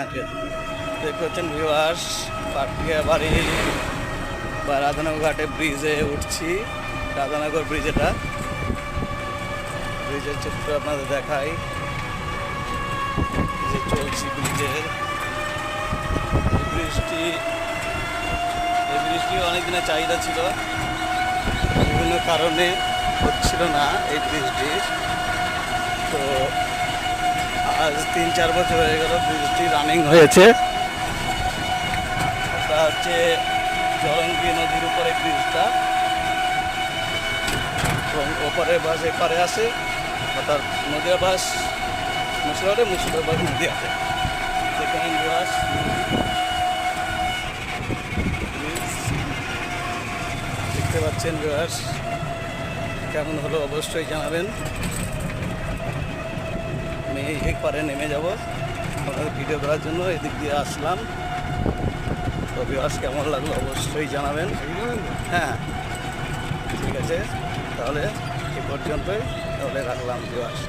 দেখতে পাচ্ছেন ভিউয়ার্স, পাটকিয়া বাড়ি বা রাধানগর ঘাটে ব্রিজে উঠছি। রাধানগর ব্রিজ, এটা ব্রিজের চিত্র আপনাদের দেখাই। যে চলছি ব্রিজের, এই ব্রিজটি অনেক দিনের চাহিদা ছিল, বিভিন্ন কারণে হচ্ছিল না এই ব্রিজটি। তো আজ 3-4 বছর হয়ে গেল ব্রিজটি রানিং হয়েছে। এটা হচ্ছে জলঙ্গি নদীর উপরে ব্রিজটা, এবং ওপারে বাস এপারে আসে, অর্থাৎ নদীয়া বাস মুর্শিদাবাদে, মুর্শিদাবাদ নদী আছে। সেখানে বাস দেখতে পাচ্ছেন বাস, কেমন হলো অবশ্যই জানাবেন। আমি একবারে নেমে যাব আপনাদের ভিডিও করার জন্য, এদিক দিয়ে আসলাম। তো ভিউয়ার্স কেমন লাগলো অবশ্যই জানাবেন। হ্যাঁ, ঠিক আছে, তাহলে এ পর্যন্তই, তাহলে রাখলাম ভিউয়ার্স।